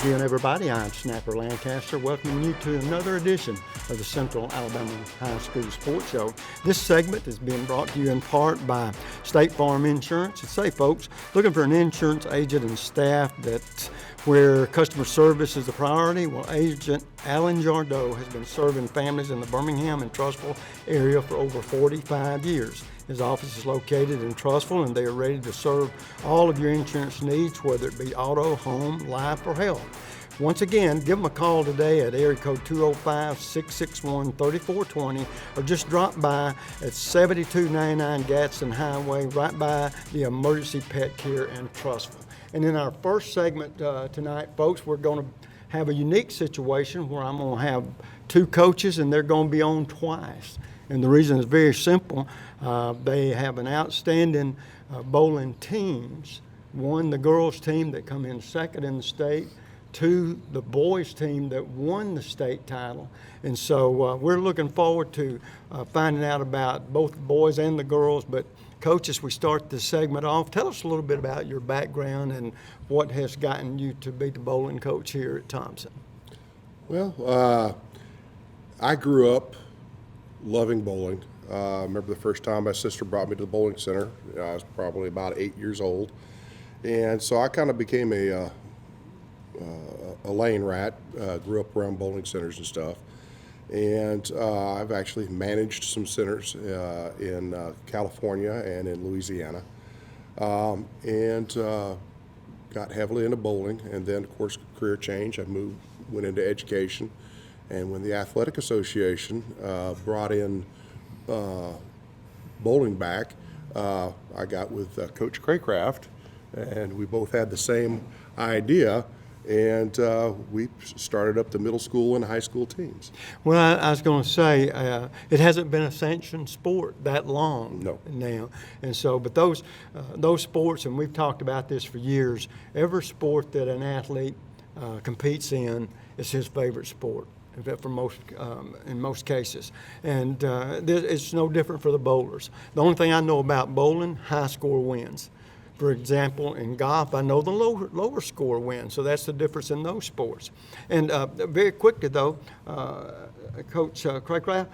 again, everybody. I'm Snapper Lancaster, welcoming you to another edition of the Central Alabama High School Sports Show. This segment is being brought to you in part by State Farm Insurance. And say, folks, looking for an insurance agent and staff where customer service is a priority? Well, Agent Alan Jardot has been serving families in the Birmingham and Trussville area for over 45 years. His office is located in Trussville, and they are ready to serve all of your insurance needs, whether it be auto, home, life, or health. Once again, give them a call today at area code 205-661-3420, or just drop by at 7299 Gadsden Highway, right by the Emergency Pet Care in Trussville. And in our first segment tonight, folks, we're going to have a unique situation where I'm going to have two coaches, and they're going to be on twice. And the reason is very simple. They have an outstanding bowling teams. One, the girls team that come in second in the state. Two, the boys team that won the state title. And so we're looking forward to finding out about both the boys and the girls. But Coach, as we start this segment off, tell us a little bit about your background and what has gotten you to be the bowling coach here at Thompson. Well, I grew up loving bowling. I remember the first time my sister brought me to the bowling center. I was probably about 8 years old. And so I kind of became a lane rat, grew up around bowling centers and stuff. And I've actually managed some centers in California and in Louisiana. And got heavily into bowling. And then, of course, career change. I went into education. And when the Athletic Association brought in bowling back, I got with Coach Craycraft, and we both had the same idea, and we started up the middle school and high school teams. Well, I was going to say, it hasn't been a sanctioned sport that long now. And so, but those sports, and we've talked about this for years, every sport that an athlete competes in is his favorite sport. In most cases. And it's no different for the bowlers. The only thing I know about bowling, high score wins. For example, in golf, I know the lower score wins, so that's the difference in those sports. And very quickly, though, Coach Craycraft,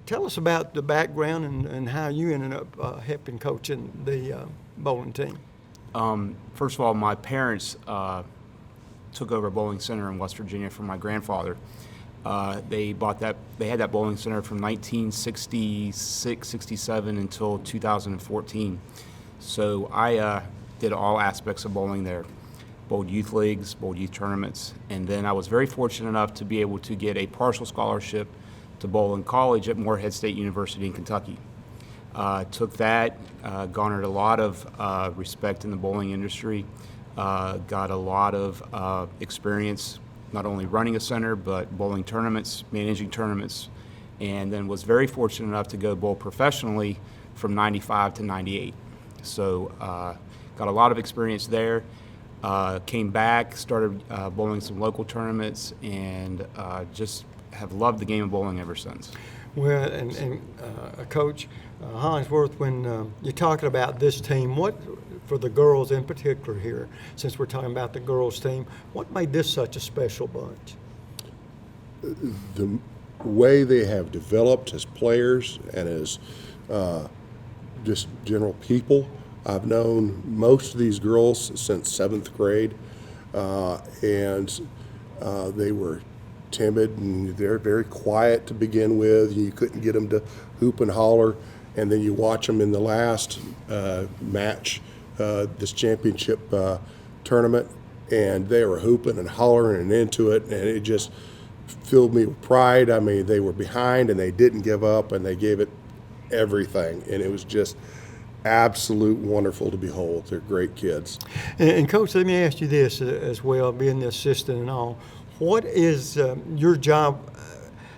tell us about the background and how you ended up helping coaching the bowling team. First of all, my parents took over a bowling center in West Virginia from my grandfather. They had that bowling center from 1966, 67 until 2014. So I did all aspects of bowling there. Bowled youth leagues, bowled youth tournaments, and then I was very fortunate enough to be able to get a partial scholarship to bowl in college at Morehead State University in Kentucky. Took that, garnered a lot of respect in the bowling industry. Got a lot of experience, not only running a center, but bowling tournaments, managing tournaments, and then was very fortunate enough to go bowl professionally from 95 to 98. So got a lot of experience there. Came back, started bowling some local tournaments, and just have loved the game of bowling ever since. Well, and Coach Hollingsworth, when you're talking about this team, what, for the girls in particular here, since we're talking about the girls team, what made this such a special bunch? The way they have developed as players and as just general people. I've known most of these girls since 7th grade, and they were timid and they're very quiet to begin with. You couldn't get them to hoop and holler, and then you watch them in the last match, this championship tournament, and they were hooping and hollering and into it, and it just filled me with pride. I mean, they were behind and they didn't give up, and they gave it everything, and it was just absolute wonderful to behold. They're great kids. And Coach, let me ask you this as well, being the assistant and all. What is your job?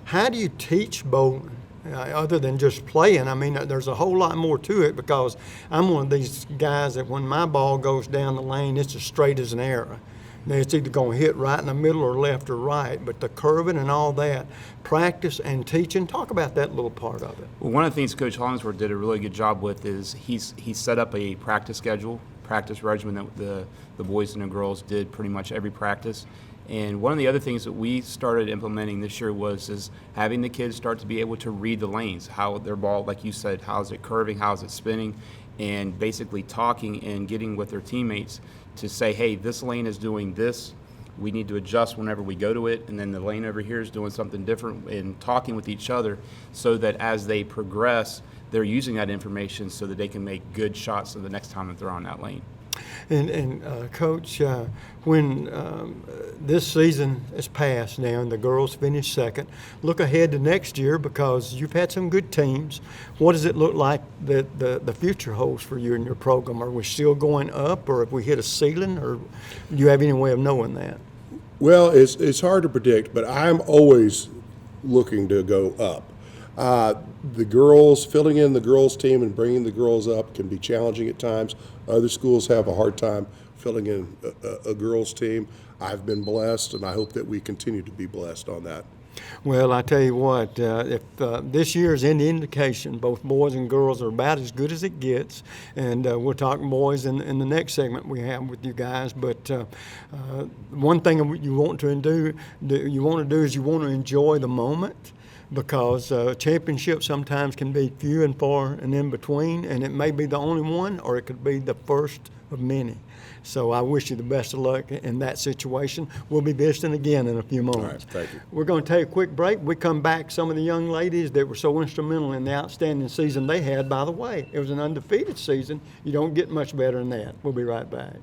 How do you teach bowling other than just playing? I mean, there's a whole lot more to it, because I'm one of these guys that when my ball goes down the lane, it's as straight as an arrow. Now, it's either going to hit right in the middle or left or right, but the curving and all that, practice and teaching, talk about that little part of it. Well, one of the things Coach Hollingsworth did a really good job with is he set up a practice schedule practice regimen that the boys and the girls did pretty much every practice. And one of the other things that we started implementing this year is having the kids start to be able to read the lanes, how their ball, like you said, how is it curving, how is it spinning, and basically talking and getting with their teammates to say, hey, this lane is doing this, we need to adjust whenever we go to it, and then the lane over here is doing something different, and talking with each other so that as they progress, they're using that information so that they can make good shots the next time that they're on that lane. And Coach, when this season is passed now and the girls finish second, look ahead to next year because you've had some good teams. What does it look like that the future holds for you and your program? Are we still going up, or have we hit a ceiling, or do you have any way of knowing that? Well, it's hard to predict, but I'm always looking to go up. The girls, filling in the girls' team and bringing the girls up can be challenging at times. Other schools have a hard time filling in a girls' team. I've been blessed, and I hope that we continue to be blessed on that. Well, I tell you what, if this year is any indication, both boys and girls are about as good as it gets, and we'll talk boys in the next segment we have with you guys. But one thing you want to do is you want to enjoy the moment, because championships sometimes can be few and far and in between, and it may be the only one, or it could be the first of many. So I wish you the best of luck in that situation. We'll be visiting again in a few moments. All right, thank you. We're going to take a quick break. We come back, some of the young ladies that were so instrumental in the outstanding season they had. By the way, it was an undefeated season. You don't get much better than that. We'll be right back.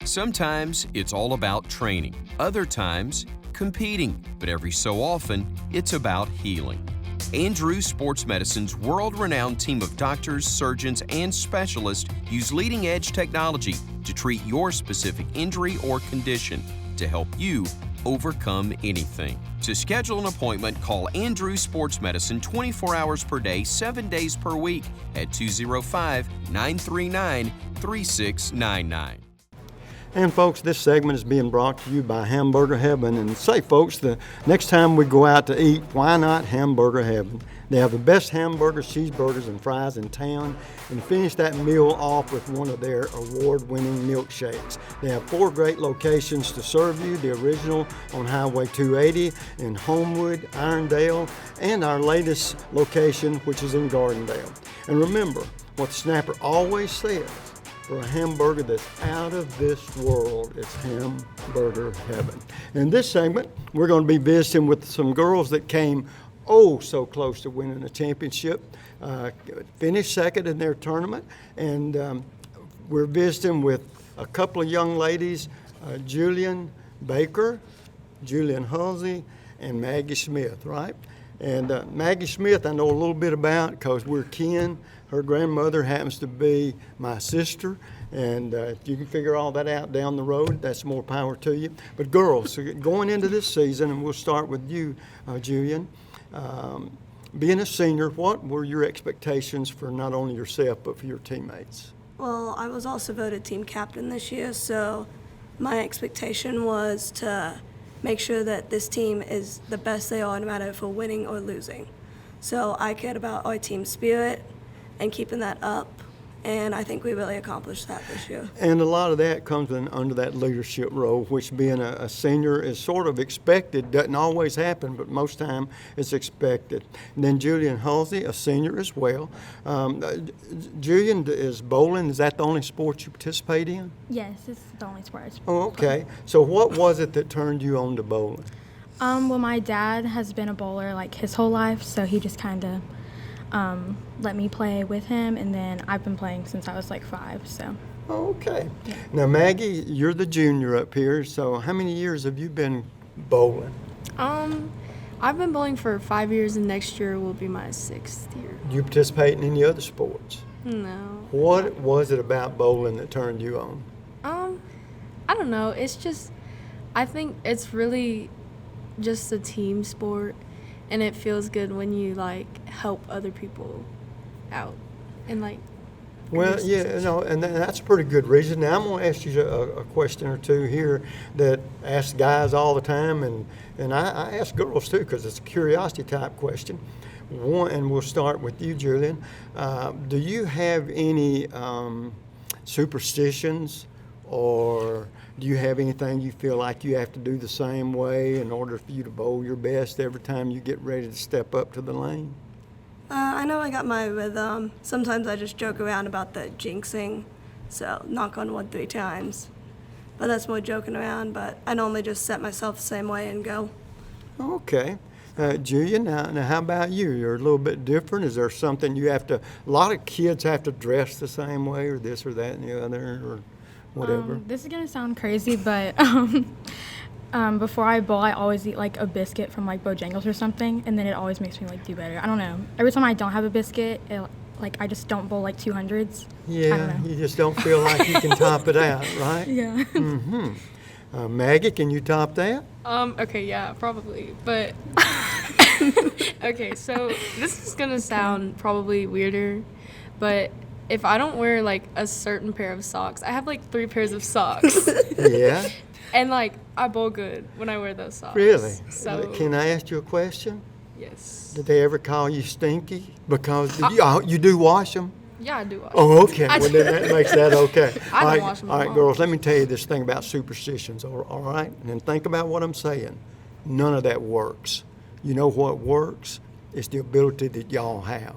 Sometimes it's all about training. Other times, competing. But every so often, it's about healing. Andrews Sports Medicine's world-renowned team of doctors, surgeons, and specialists use leading-edge technology to treat your specific injury or condition to help you overcome anything. To schedule an appointment, call Andrews Sports Medicine 24 hours per day, 7 days per week at 205-939-3699. And folks, this segment is being brought to you by Hamburger Heaven. And say, folks, the next time we go out to eat, why not Hamburger Heaven? They have the best hamburgers, cheeseburgers, and fries in town, and finish that meal off with one of their award-winning milkshakes. They have 4 great locations to serve you: the original on Highway 280 in Homewood, Irondale, and our latest location, which is in Gardendale. And remember what the Snapper always says: for a hamburger that's out of this world, it's Hamburger Heaven. In this segment, we're going to be visiting with some girls that came so close to winning a championship, finished second in their tournament, and we're visiting with a couple of young ladies, Julian Baker, Julian Halsey, and Maggie Smith, right? And Maggie Smith I know a little bit about because we're kin. Her grandmother happens to be my sister, and if you can figure all that out down the road, that's more power to you. But girls, so going into this season, and we'll start with you, Julian, being a senior, what were your expectations for not only yourself but for your teammates? Well, I was also voted team captain this year, so my expectation was to make sure that this team is the best they are, no matter if we're winning or losing. So I cared about our team spirit and keeping that up, and I think we really accomplished that this year. And a lot of that comes in under that leadership role, which being a senior is sort of expected. Doesn't always happen, but most time it's expected. And then Julian Halsey, a senior as well. Julian, is bowling, is that the only sport you participate in? Yes, it's the only sport I play. Oh, okay. So what was it that turned you on to bowling? Well, my dad has been a bowler like his whole life, so he just kind of let me play with him, and then I've been playing since I was like 5, so. Okay. Now, Maggie, you're the junior up here, so how many years have you been bowling? I've been bowling for 5 years, and next year will be my 6th year. Do you participate in any other sports? No. What was it about bowling that turned you on? I don't know. It's just, I think it's really just a team sport, and it feels good when you like help other people out and like. Well, yeah, and that's a pretty good reason. Now I'm going to ask you a question or two here that I ask guys all the time, and I ask girls too because it's a curiosity type question. One, and we'll start with you, Julian. Do you have any superstitions, or do you have anything you feel like you have to do the same way in order for you to bowl your best every time you get ready to step up to the lane? I know I got my rhythm. Sometimes I just joke around about the jinxing, so knock on wood 3 times. But that's more joking around, but I normally just set myself the same way and go. Okay. Julia, now how about you? You're a little bit different. Is there something you have to, a lot of kids have to dress the same way, or this or that and the other, or whatever? This is going to sound crazy, but before I bowl, I always eat like a biscuit from like Bojangles or something, and then it always makes me like do better. I don't know. Every time I don't have a biscuit, I just don't bowl like 200s. I Yeah, don't know. you just don't feel like you can top it out, right? Yeah. Maggie, can you top that? Okay, yeah, probably. But okay, so this is gonna sound probably weirder, but if I don't wear like a certain pair of socks, I have like 3 pairs of socks. Yeah, And like I bowl good when I wear those socks. really. So Can I ask you a question? yes. Did they ever call you stinky? Because you do wash them? Yeah, I do. Oh, okay. I Well, do. then that makes that okay. I All don't right, wash 'em all at right, all. girls, let me tell you this thing about superstitions, all right? And then think about what I'm saying. None of that works. You know what works? It's the ability that y'all have.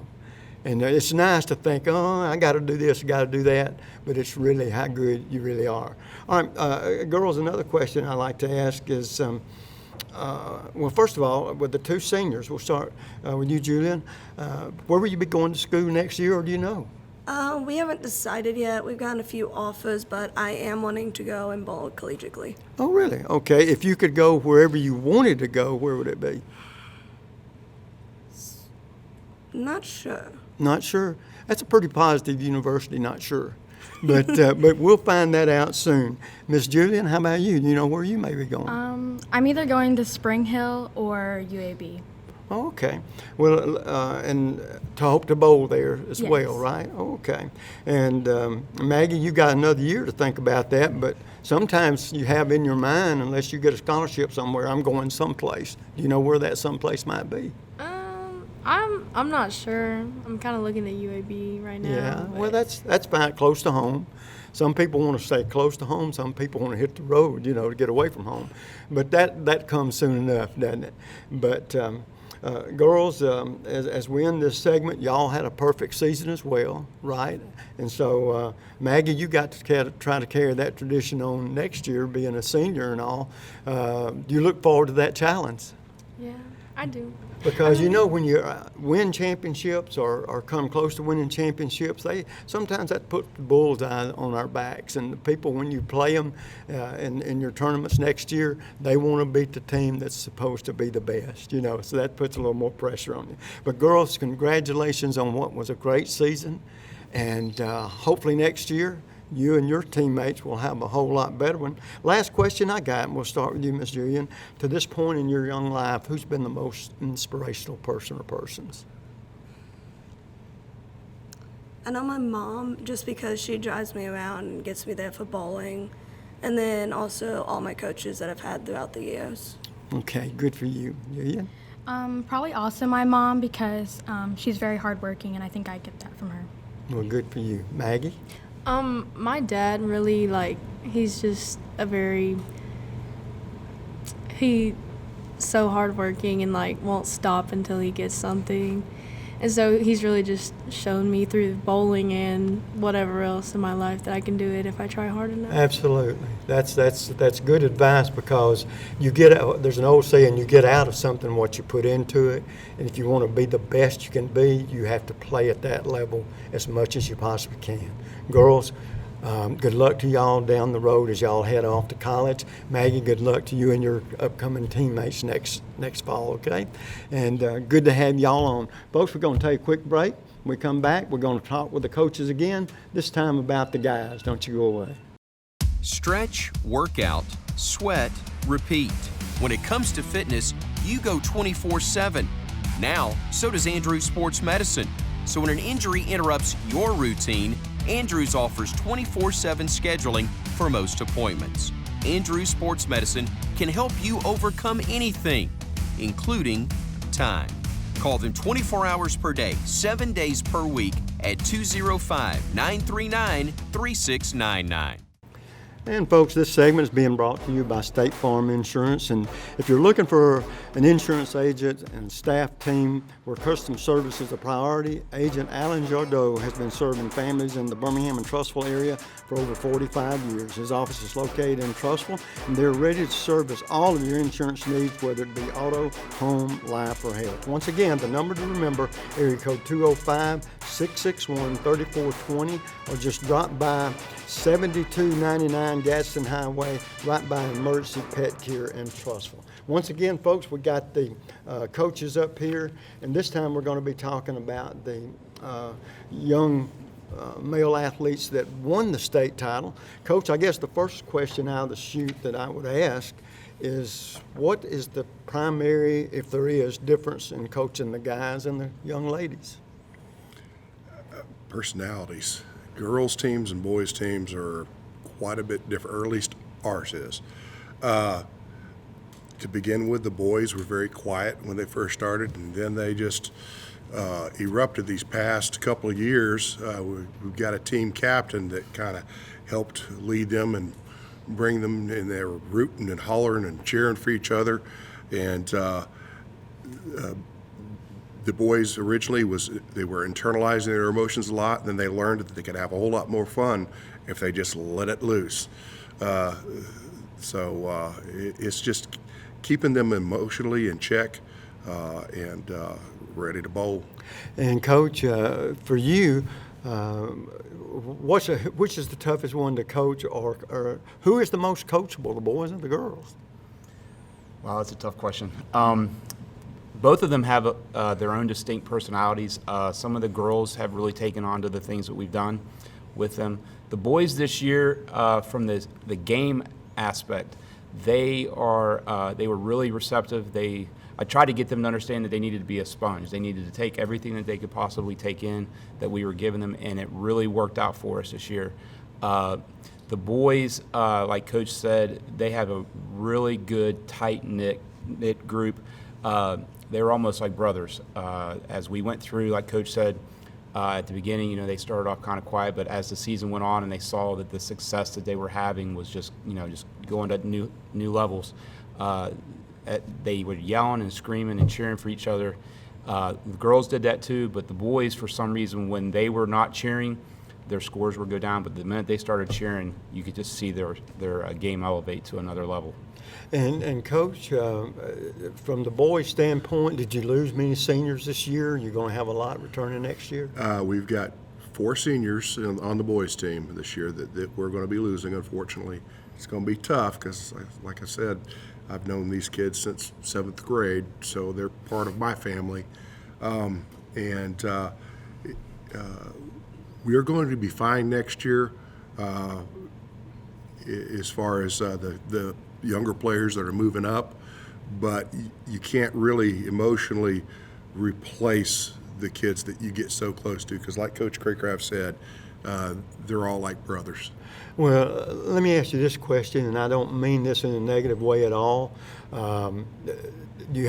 And it's nice to think, oh, I got to do this, I got to do that, but it's really how good you really are. All right, girls, another question I like to ask is, well, first of all, with the 2 seniors, we'll start with you, Julian. Where will you be going to school next year, or do you know? We haven't decided yet. We've gotten a few offers, but I am wanting to go and bowl collegiately. Oh, really? Okay. If you could go wherever you wanted to go, where would it be? Not sure. Not sure. That's a pretty positive university, not sure. But but we'll find that out soon. Miss Julian, how about you? Do you know where you may be going? I'm either going to Spring Hill or UAB. Oh, okay. Well, and to hope to bowl there as Yes. well, right? Okay. And Maggie, you got another year to think about that, but sometimes you have in your mind, unless you get a scholarship somewhere, I'm going someplace. Do you know where that someplace might be? I'm not sure. I'm kind of looking at UAB right now. Yeah, well, but- that's fine, close to home. Some people want to stay close to home. Some people want to hit the road, to get away from home. But that comes soon enough, doesn't it? But girls, as we end this segment, y'all had a perfect season as well, right? And so, Maggie, you got to try to carry that tradition on next year, being a senior and all. Do you look forward to that challenge? Yeah, I do. Because when you win championships or come close to winning championships, sometimes that puts the bullseye on our backs. And the people, when you play them in your tournaments next year, they want to beat the team that's supposed to be the best. So that puts a little more pressure on you. But girls, congratulations on what was a great season, and hopefully next year you and your teammates will have a whole lot better one. Last question I got, and we'll start with you, Ms. Julian. To this point in your young life, who's been the most inspirational person or persons? I know my mom, just because she drives me around and gets me there for bowling, and then also all my coaches that I've had throughout the years. Okay, good for you. Julian? Probably also my mom, because she's very hardworking, and I think I get that from her. Well, good for you. Maggie? My dad really, he's just he's so hardworking and, won't stop until he gets something. And so he's really just shown me through bowling and whatever else in my life that I can do it if I try hard enough. Absolutely. That's good advice, because there's an old saying, you get out of something what you put into it. And if you want to be the best you can be, you have to play at that level as much as you possibly can. Girls, good luck to y'all down the road as y'all head off to college. Maggie, good luck to you and your upcoming teammates next fall, okay? And good to have y'all on. Folks, we're going to take a quick break. When we come back, we're going to talk with the coaches again, this time about the guys. Don't you go away. Stretch, workout, sweat, repeat. When it comes to fitness, you go 24/7. Now, so does Andrews Sports Medicine. So when an injury interrupts your routine, Andrews offers 24/7 scheduling for most appointments. Andrews Sports Medicine can help you overcome anything, including time. Call them 24 hours per day, 7 days per week at 205-939-3699. And folks, this segment is being brought to you by State Farm Insurance. And if you're looking for an insurance agent and staff team where customer service is a priority, Agent Alan Jardot has been serving families in the Birmingham and Trussville area for over 45 years. His office is located in Trussville, and they're ready to service all of your insurance needs, whether it be auto, home, life, or health. Once again, the number to remember, area code 205-661-3420, or just drop by 7299 Gadsden Highway, right by Emergency Pet Care in Trussville. Once again, folks, we got the coaches up here, and this time we're going to be talking about the young male athletes that won the state title. Coach, I guess the first question out of the chute that I would ask is, what is the primary, if there is, difference in coaching the guys and the young ladies? Personalities. Girls' teams and boys' teams are quite a bit different, or at least ours is. To begin with, the boys were very quiet when they first started, and then they just erupted these past couple of years. We've got a team captain that kind of helped lead them and bring them, and they were rooting and hollering and cheering for each other. And the boys originally they were internalizing their emotions a lot, and then they learned that they could have a whole lot more fun if they just let it loose. It's just keeping them emotionally in check and ready to bowl. And Coach, for you, which is the toughest one to coach, or who is the most coachable, the boys or the girls? Wow, that's a tough question. Both of them have their own distinct personalities. Some of the girls have really taken on to the things that we've done with them. The boys this year, from the game aspect, they were really receptive. I tried to get them to understand that they needed to be a sponge. They needed to take everything that they could possibly take in that we were giving them, and it really worked out for us this year. The boys, like Coach said, they have a really good, tight-knit group. They were almost like brothers. As we went through, like Coach said, at the beginning, they started off kind of quiet, but as the season went on and they saw that the success that they were having was just going to new levels, they were yelling and screaming and cheering for each other. The girls did that too, but the boys, for some reason, when they were not cheering, their scores would go down. But the minute they started cheering, you could just see their game elevate to another level. And Coach, from the boys' standpoint, did you lose many seniors this year? You're going to have a lot returning next year? We've got 4 seniors on the boys' team this year that we're going to be losing, unfortunately. It's going to be tough because, like I said, I've known these kids since 7th grade, so they're part of my family. We are going to be fine next year as far as the younger players that are moving up, but you can't really emotionally replace the kids that you get so close to, because like Coach Craycraft said, they're all like brothers. Well, let me ask you this question, and I don't mean this in a negative way at all. You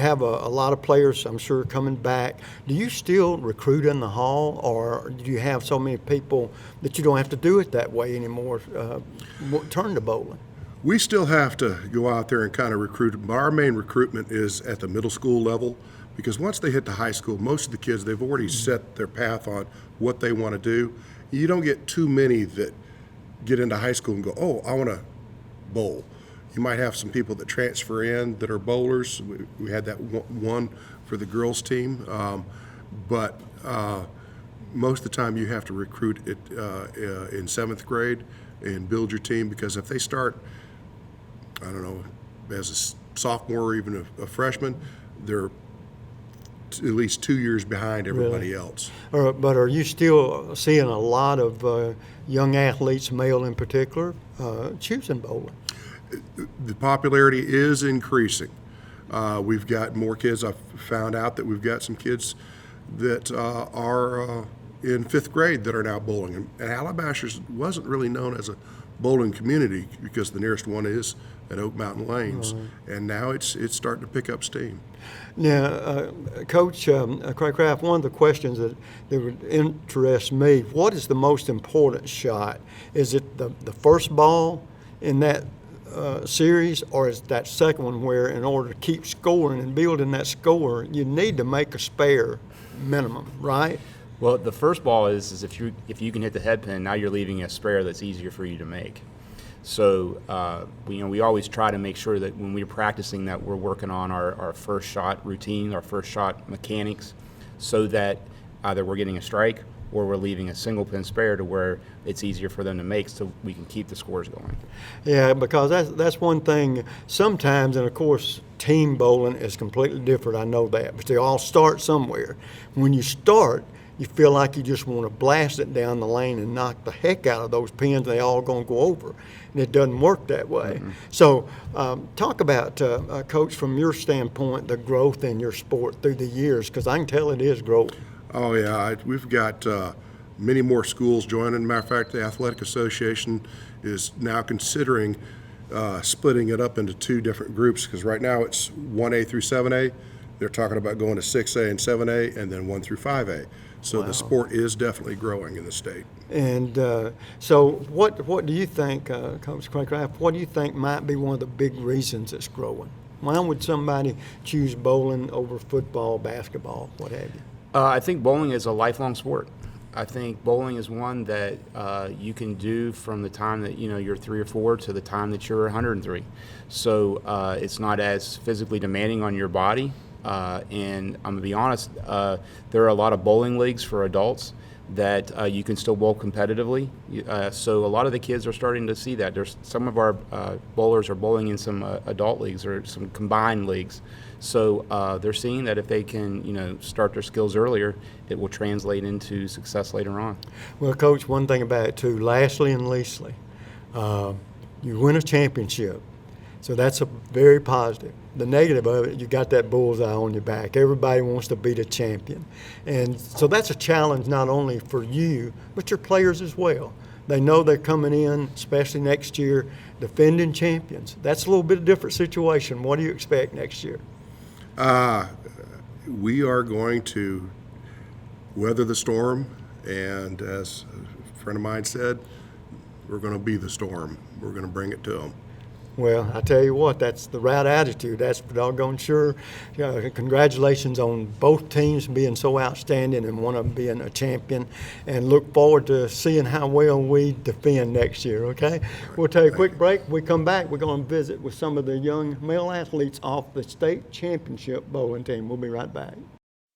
have a lot of players, I'm sure, coming back. Do you still recruit in the hall, or do you have so many people that you don't have to do it that way anymore, turn to bowling? We still have to go out there and kind of recruit, but our main recruitment is at the middle school level, because once they hit the high school, most of the kids, they've already set their path on what they want to do. You don't get too many that get into high school and go, oh, I want to bowl. You might have some people that transfer in that are bowlers. We had that one for the girls' team, but most of the time you have to recruit it in 7th grade and build your team, because if they start, I don't know, as a sophomore or even a freshman, they're at least 2 years behind everybody else. But are you still seeing a lot of young athletes, male in particular, choosing bowling? The popularity is increasing. We've got more kids. I've found out that we've got some kids that are in 5th grade that are now bowling. And Alabashers wasn't really known as a bowling community because the nearest one is at Oak Mountain Lanes, and now it's starting to pick up steam. Now, Coach Craycraft, one of the questions that would interest me, what is the most important shot? Is it the first ball in that series, or is that second one where in order to keep scoring and building that score, you need to make a spare minimum, right? Well, the first ball is if you can hit the head pin, now you're leaving a spare that's easier for you to make. So we always try to make sure that when we're practicing that we're working on our first shot routine, our first shot mechanics, so that either we're getting a strike or we're leaving a single pin spare to where it's easier for them to make so we can keep the scores going. Yeah, because that's one thing sometimes, and of course team bowling is completely different, I know that, but they all start somewhere. When you start, you feel like you just want to blast it down the lane and knock the heck out of those pins. They all going to go over, and it doesn't work that way. Mm-hmm. So talk about, Coach, from your standpoint, the growth in your sport through the years, because I can tell it is growing. Oh, yeah. We've got many more schools joining. Matter of fact, the Athletic Association is now considering splitting it up into two different groups, because right now it's 1A through 7A. They're talking about going to 6A and 7A, and then 1 through 5A. So the sport is definitely growing in the state. And so what do you think, Coach Craycraft, what do you think might be one of the big reasons it's growing? Why would somebody choose bowling over football, basketball, what have you? I think bowling is a lifelong sport. I think bowling is one that you can do from the time that you're 3 or 4 to the time that you're 103. So it's not as physically demanding on your body. And I'm gonna be honest, there are a lot of bowling leagues for adults that you can still bowl competitively. So a lot of the kids are starting to see that. There's some of our bowlers are bowling in some adult leagues or some combined leagues. So they're seeing that if they can, start their skills earlier, it will translate into success later on. Well, Coach, one thing about it too, lastly and leastly, you win a championship. So that's a very positive. The negative of it, you got that bullseye on your back. Everybody wants to be the champion. And so that's a challenge not only for you, but your players as well. They know they're coming in, especially next year, defending champions. That's a little bit of a different situation. What do you expect next year? We are going to weather the storm, and as a friend of mine said, we're going to be the storm. We're going to bring it to them. Well, I tell you what, that's the right attitude. That's for doggone sure. Congratulations on both teams being so outstanding and one of them being a champion. And look forward to seeing how well we defend next year, okay? We'll take a quick break. When we come back, we're going to visit with some of the young male athletes off the state championship bowling team. We'll be right back.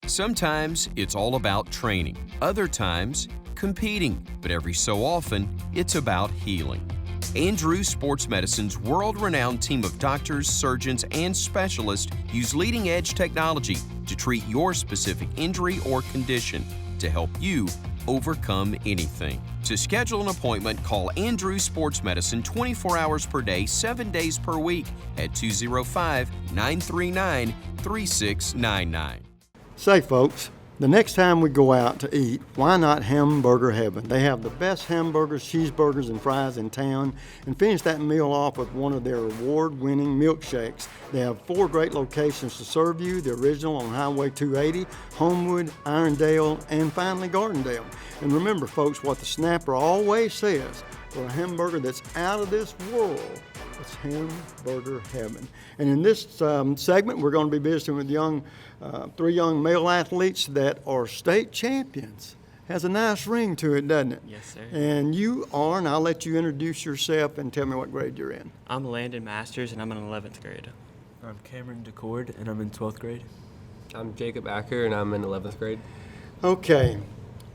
Sometimes it's all about training. Other times, competing. But every so often, it's about healing. Andrew Sports Medicine's world-renowned team of doctors, surgeons, and specialists use leading-edge technology to treat your specific injury or condition to help you overcome anything. To schedule an appointment, call Andrew Sports Medicine 24 hours per day, 7 days per week at 205-939-3699. Say, folks, the next time we go out to eat, why not Hamburger Heaven? They have the best hamburgers, cheeseburgers, and fries in town, and finish that meal off with one of their award-winning milkshakes. They have 4 great locations to serve you, the original on Highway 280, Homewood, Irondale, and finally Gardendale. And remember, folks, what the snapper always says, for a hamburger that's out of this world, it's Hamburger Heaven. And in this segment, we're going to be visiting with 3 young male athletes that are state champions. Has a nice ring to it, doesn't it? Yes, sir. And you are, and I'll let you introduce yourself and tell me what grade you're in. I'm Landon Masters, and I'm in 11th grade. I'm Cameron DeCord, and I'm in 12th grade. I'm Jacob Acker, and I'm in 11th grade. Okay.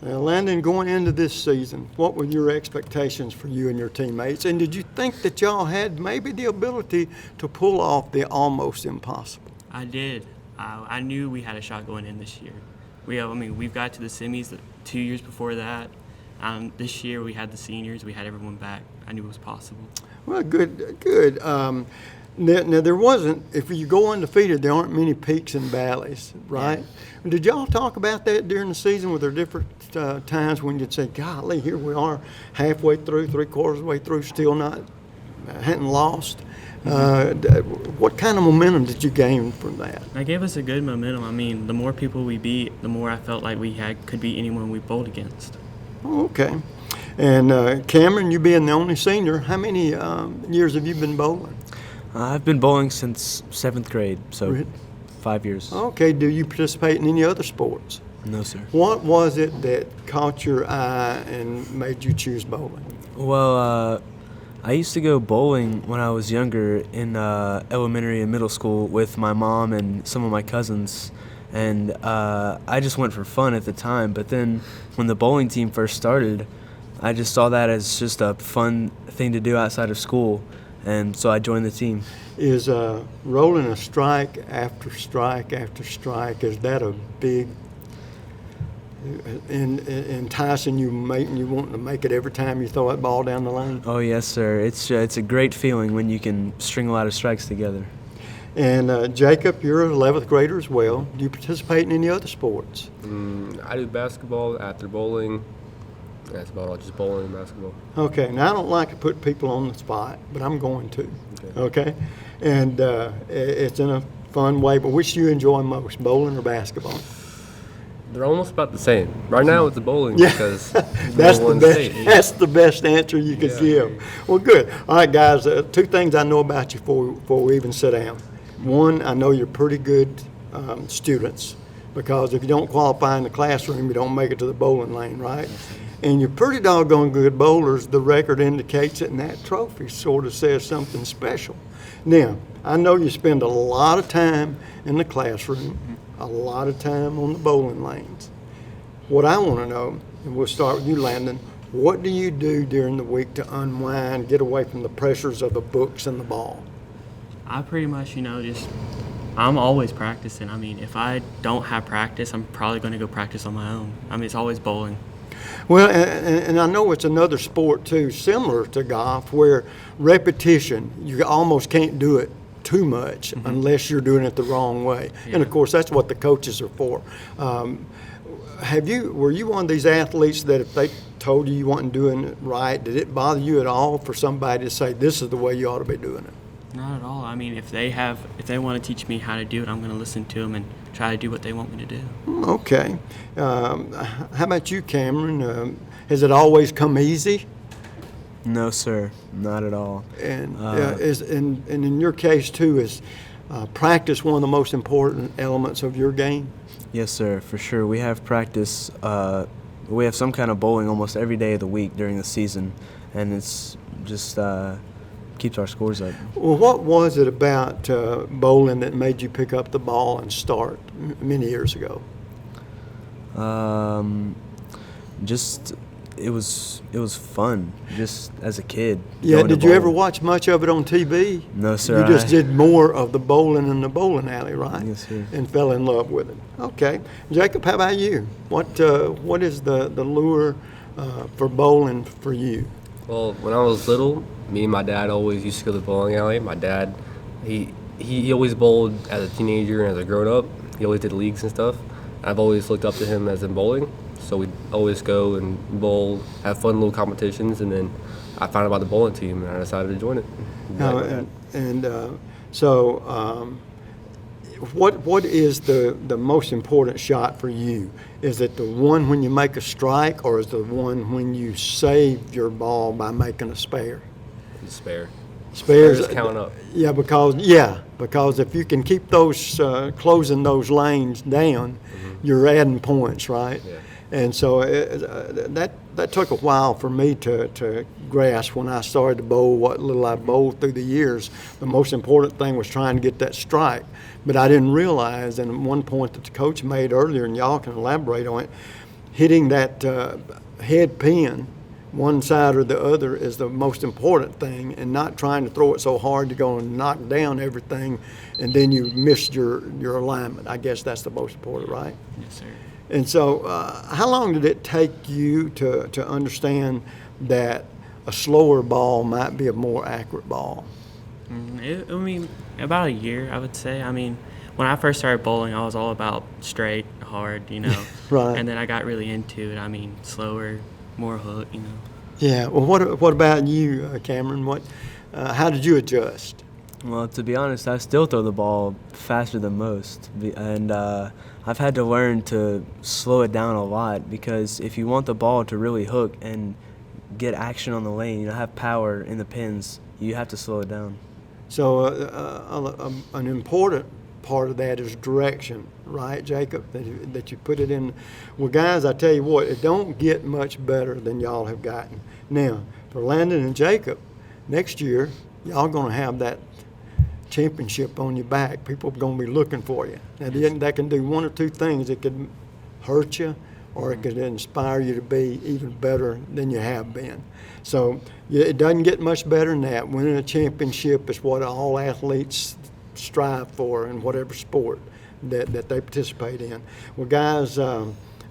Now, Landon, going into this season, what were your expectations for you and your teammates? And did you think that y'all had maybe the ability to pull off the almost impossible? I did. I knew we had a shot going in this year. We've got to the semis 2 years before that. This year we had the seniors. We had everyone back. I knew it was possible. Well, good. Now, there wasn't, if you go undefeated, there aren't many peaks and valleys, right? Did y'all talk about that during the season? Were there different times when you'd say, golly, here we are halfway through, three-quarters of the way through, still not, hadn't lost? What kind of momentum did you gain from that? That gave us a good momentum. I mean, the more people we beat, the more I felt like we could beat anyone we bowled against. Oh, okay. And Cameron, you being the only senior, how many years have you been bowling? I've been bowling since 7th grade, so Really? 5 years. Okay, do you participate in any other sports? No, sir. What was it that caught your eye and made you choose bowling? Well, I used to go bowling when I was younger in elementary and middle school with my mom and some of my cousins. And I just went for fun at the time. But then when the bowling team first started, I just saw that as just a fun thing to do outside of school. And so I joined the team. Is rolling a strike after strike after strike, is that a big enticing you, making you want to make it every time you throw that ball down the lane? Oh, yes, sir. It's a great feeling when you can string a lot of strikes together. And Jacob, you're an 11th grader as well. Do you participate in any other sports? I do basketball after bowling. That's about all, just bowling and basketball. Okay, now I don't like to put people on the spot, but I'm going to. Okay? And it's in a fun way, but which do you enjoy most, bowling or basketball? They're almost about the same. Right now it's the bowling Yeah. because That's the best. That's the best answer you could give. Well, good. All right, guys. Two things I know about you before we even sit down. One, I know you're pretty good students, because if you don't qualify in the classroom, you don't make it to the bowling lane, right? And you're pretty doggone good bowlers. The record indicates it, and that trophy sort of says something special. Now, I know you spend a lot of time in the classroom, a lot of time on the bowling lanes. What I want to know, and we'll start with you, Landon, what do you do during the week to unwind, get away from the pressures of the books and the ball? I pretty much, I'm always practicing. I mean, if I don't have practice, I'm probably going to go practice on my own. I mean, it's always bowling. Well, and I know it's another sport, too, similar to golf, where repetition, you almost can't do it too much unless you're doing it the wrong way. Yeah. And, of course, that's what the coaches are for. Were you one of these athletes that if they told you weren't doing it right, did it bother you at all for somebody to say, this is the way you ought to be doing it? Not at all. I mean, if they want to teach me how to do it, I'm going to listen to them and try to do what they want me to do. Okay. How about you, Cameron? Has it always come easy? No, sir. Not at all. And and in your case, too, is practice one of the most important elements of your game? Yes, sir, for sure. We have practice. We have some kind of bowling almost every day of the week during the season, and it's just keeps our scores up. Well, what was it about bowling that made you pick up the ball and start many years ago? Just it was fun, just as a kid. Yeah. going to Did you ever bowling. watch much of it on TV? No, sir. You just did more of the bowling in the bowling alley, right? Yes, sir. And fell in love with it. Okay. Jacob, how about you? What is the lure for bowling for you? Well, when I was little, me and my dad always used to go to the bowling alley. My dad, he always bowled as a teenager and as a grown-up. He always did leagues and stuff. I've always looked up to him as in bowling. So we'd always go and bowl, have fun little competitions, and then I found out about the bowling team, and I decided to join it. What is the most important shot for you? Is it the one when you make a strike, or is it the one when you save your ball by making a spare? Spare. Spares count up. Yeah, because if you can keep those closing those lanes down, you're adding points, right? Yeah. And so that took a while for me to grasp when I started to bowl what little I bowled through the years. The most important thing was trying to get that strike. But I didn't realize, and one point that the coach made earlier, and y'all can elaborate on it, hitting that head pin, one side or the other, is the most important thing, and not trying to throw it so hard you're going to knock down everything, and then you miss your alignment. I guess that's the most important, right? Yes, sir. And so how long did it take you to understand that a slower ball might be a more accurate ball? I mean, about a year, I would say. I mean, when I first started bowling, I was all about straight, hard, Right. And then I got really into it. I mean, slower, more hook, Yeah. Well, what about you, Cameron? How did you adjust? Well, to be honest, I still throw the ball faster than most, and I've had to learn to slow it down a lot because if you want the ball to really hook and get action on the lane, have power in the pins, you have to slow it down. So an important part of that is direction, right, Jacob? That you put it in. Well, guys, I tell you what, it don't get much better than y'all have gotten. Now, for Landon and Jacob, next year, y'all going to have that championship on your back. People are going to be looking for you. Now, that can do one or two things. It could hurt you, or it could inspire you to be even better than you have been. So it doesn't get much better than that. Winning a championship is what all athletes strive for in whatever sport that they participate in. Well, guys,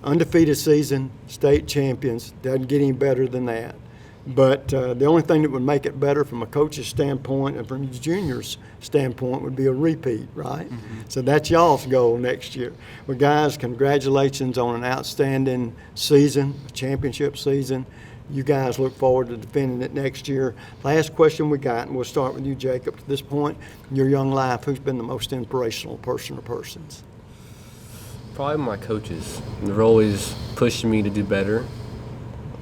undefeated season, state champions, doesn't get any better than that. But the only thing that would make it better from a coach's standpoint and from the juniors' standpoint would be a repeat, right? So that's y'all's goal next year. Well, guys, congratulations on an outstanding season, a championship season. You guys look forward to defending it next year. Last question we got, and we'll start with you, Jacob. At this point in your young life, who's been the most inspirational person or persons? Probably my coaches. They're always pushing me to do better.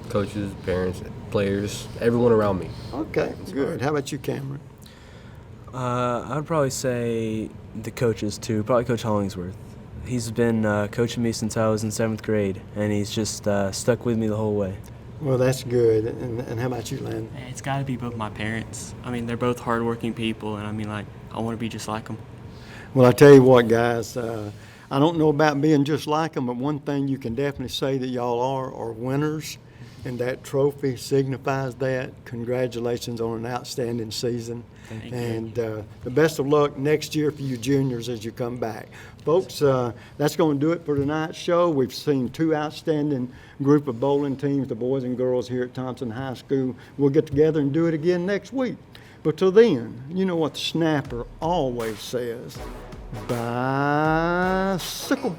Coaches, parents, players, everyone around me. Okay, good. How about you, Cameron? I'd probably say the coaches too. Probably Coach Hollingsworth. He's been coaching me since I was in 7th grade, and he's just stuck with me the whole way. Well, that's good. And how about you, Landon? It's got to be both my parents. I mean, they're both hardworking people, and I mean, I want to be just like them. Well, I tell you what, guys, I don't know about being just like them, but one thing you can definitely say that y'all are winners, and that trophy signifies that. Congratulations on an outstanding season. Thank you. And the best of luck next year for you juniors as you come back. Folks, that's going to do it for tonight's show. We've seen two outstanding group of bowling teams, the boys and girls here at Thompson High School. We'll get together and do it again next week. But till then, you know what the snapper always says, bicycle.